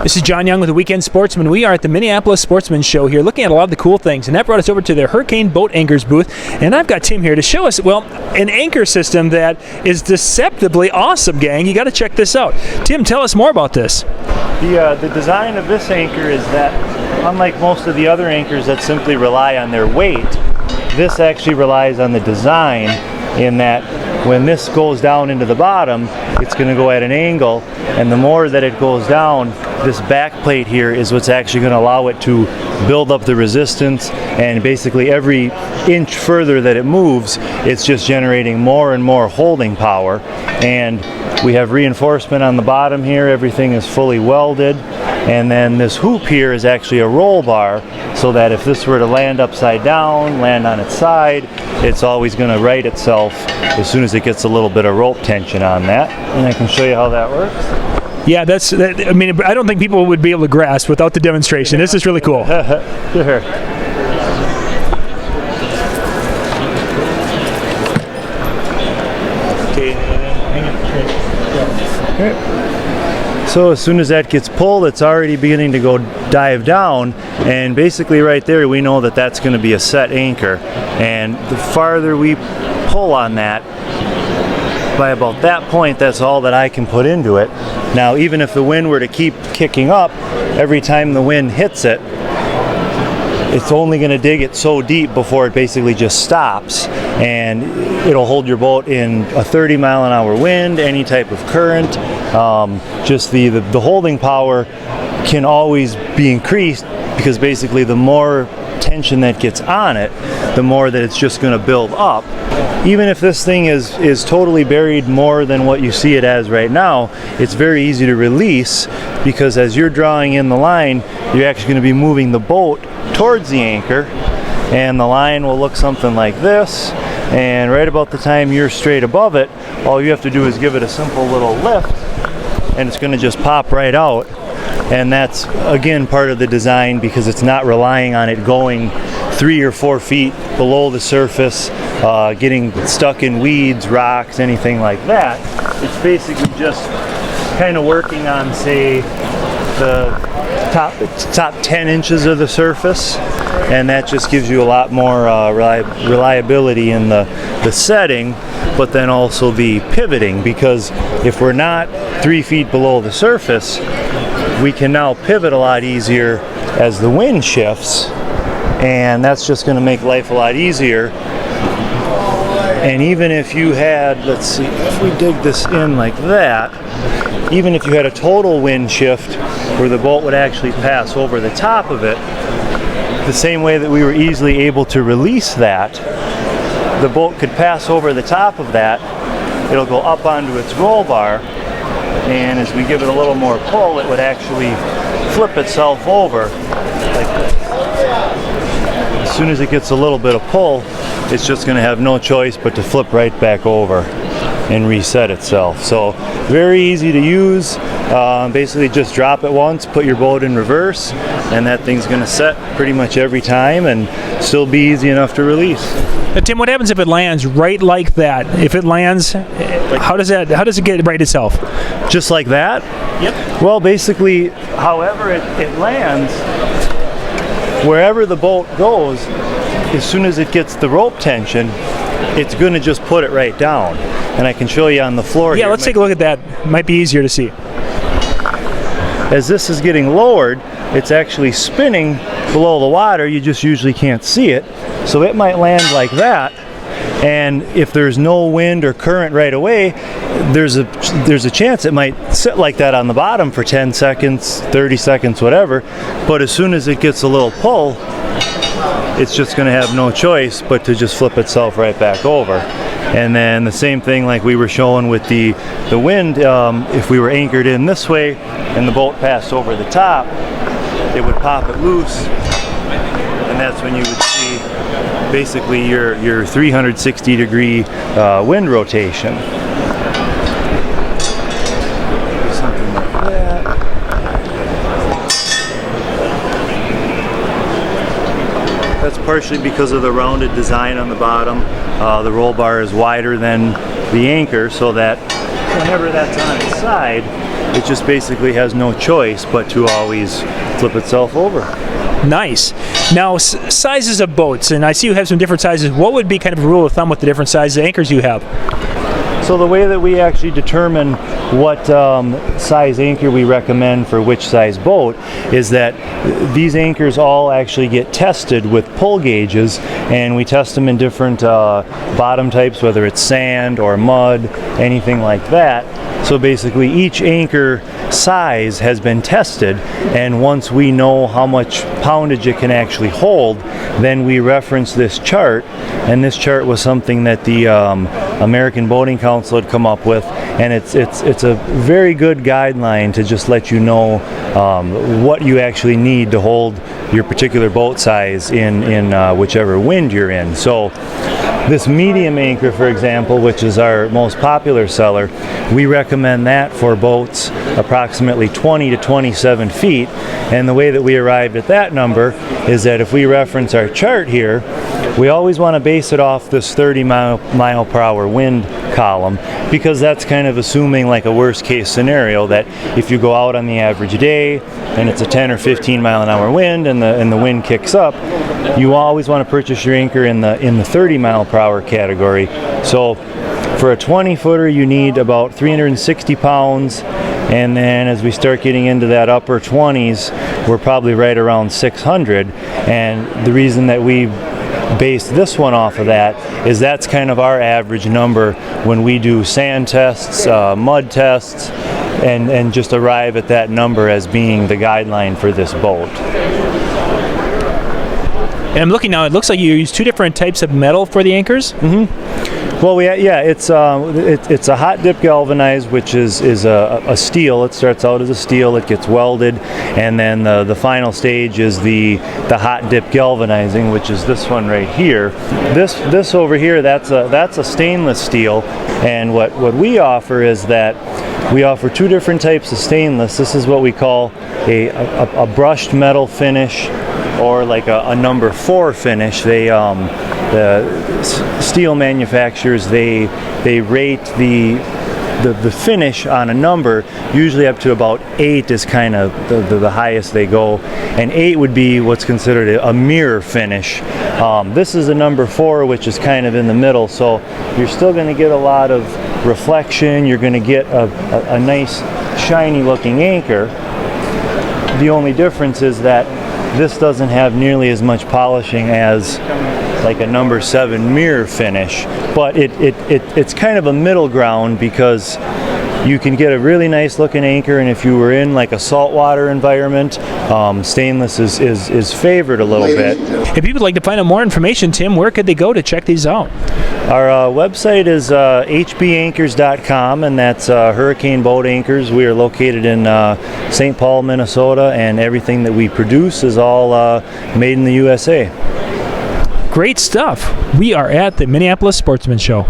This is John Young with the Weekend Sportsman. We are at the Minneapolis Sportsman Show here looking at a lot of the cool things, and that brought us over to the Hurricane Boat Anchors booth, and I've got Tim here to show us, well, an anchor system that is deceptively awesome, gang. You got to check this out. Tim, tell us more about this. The design of this anchor is that, unlike most of the other anchors that simply rely on their weight, this actually relies on the design in that when this goes down into the bottom, it's going to go at an angle, and the more that it goes down, this back plate here is what's actually going to allow it to build up the resistance, and basically every inch further that it moves, it's just generating more and more holding power. And we have reinforcement on the bottom here. Everything is fully welded, and then this hoop here is actually a roll bar, so that if this were to land upside down, land on its side, it's always going to right itself as soon as it gets a little bit of rope tension on that. And I can show you how that works. Yeah, I mean, I don't think people would be able to grasp without the demonstration. This is really cool. Sure. So as soon as that gets pulled, it's already beginning to go dive down, and basically right there we know that that's going to be a set anchor, and the farther we pull on that, by about that point, that's all that I can put into it. Now, even if the wind were to keep kicking up, every time the wind hits it, it's only going to dig it so deep before it basically just stops, and it'll hold your boat in a 30-mile-an-hour wind, any type of current. Just the holding power can always be increased, because basically the more tension that gets on it, the more that it's just going to build up. Even if this thing is totally buried more than what you see it as right now, it's very easy to release, because as you're drawing in the line, you're actually going to be moving the boat towards the anchor, and the line will look something like this, and right about the time you're straight above it, all you have to do is give it a simple little lift, and it's going to just pop right out. And that's again part of the design, because it's not relying on it going 3 or 4 feet below the surface, getting stuck in weeds, rocks, anything like that. It's basically just kind of working on, say, the top 10 inches of the surface, and that just gives you a lot more reliability in the setting, but then also the pivoting, because if we're not 3 feet below the surface, we can now pivot a lot easier as the wind shifts, and that's just going to make life a lot easier. And even if you had, let's see, if we dig this in like that, even if you had a total wind shift where the boat would actually pass over the top of it, the same way that we were easily able to release that, the boat could pass over the top of that. It'll go up onto its roll bar, and as we give it a little more pull, it would actually flip itself over like this. As soon as it gets a little bit of pull, it's just going to have no choice but to flip right back over and reset itself. So very easy to use. Basically just drop it once, put your boat in reverse, and that thing's going to set pretty much every time and still be easy enough to release. Now, Tim, what happens if it lands right like that? If it lands, how does it get right itself? Just like that? Yep. Well, basically, however it lands, wherever the boat goes, as soon as it gets the rope tension, it's going to just put it right down. And I can show you on the floor. Yeah, let's take a look at that. Might be easier to see. As this is getting lowered, it's actually spinning below the water. You just usually can't see it. So it might land like that. And if there's no wind or current right away, there's a chance it might sit like that on the bottom for 10 seconds, 30 seconds, whatever. But as soon as it gets a little pull, it's just going to have no choice but to just flip itself right back over. And then the same thing like we were showing with the wind, if we were anchored in this way and the boat passed over the top, it would pop it loose, and that's when you would see basically your 360 degree wind rotation. Something like that. That's partially because of the rounded design on the bottom. The roll bar is wider than the anchor, so that whenever that's on its side, it just basically has no choice but to always flip itself over. Nice. Now, sizes of boats, and I see you have some different sizes. What would be kind of a rule of thumb with the different sizes of anchors you have? So the way that we actually determine what size anchor we recommend for which size boat is that these anchors all actually get tested with pull gauges, and we test them in different bottom types, whether it's sand or mud, anything like that. So basically each anchor size has been tested, and once we know how much poundage it can actually hold, then we reference this chart, and this chart was something that the American Boating Council had come up with, and it's a very good guideline to just let you know what you actually need to hold your particular boat size in whichever wind you're in. So this medium anchor, for example, which is our most popular seller, we recommend that for boats approximately 20 to 27 feet. And the way that we arrived at that number is that if we reference our chart here, we always want to base it off this 30 mile per hour wind column, because that's kind of assuming like a worst case scenario, that if you go out on the average day and it's a 10 or 15 mile an hour wind and the wind kicks up, you always want to purchase your anchor in the 30 mile per hour category. So for a 20 footer you need about 360 pounds, and then as we start getting into that upper 20s, we're probably right around 600. And the reason that we base this one off of that is that's kind of our average number when we do sand tests, mud tests, and just arrive at that number as being the guideline for this boat. And I'm looking now, it looks like you use two different types of metal for the anchors? Well, it's a hot dip galvanized, which is a steel. It starts out as a steel, it gets welded, and then the final stage is the hot dip galvanizing, which is this one right here. This over here, that's a stainless steel, and what we offer is that we offer two different types of stainless. This is what we call a brushed metal finish, or like a number 4 finish. The steel manufacturers, they rate the finish on a number usually up to about 8 is kind of the highest they go, and 8 would be what's considered a mirror finish. This is a number 4, which is kind of in the middle, so you're still going to get a lot of reflection. You're going to get a nice shiny looking anchor. The only difference is that this doesn't have nearly as much polishing as like a number 7 mirror finish, but it's kind of a middle ground, because you can get a really nice looking anchor, and if you were in like a saltwater environment, stainless is favored a little bit. If people would like to find out more information, Tim, where could they go to check these out? Our website is hbanchors.com, and that's Hurricane Boat Anchors. We are located in St. Paul, Minnesota, and everything that we produce is all made in the USA. Great stuff. We are at the Minneapolis Sportsman Show.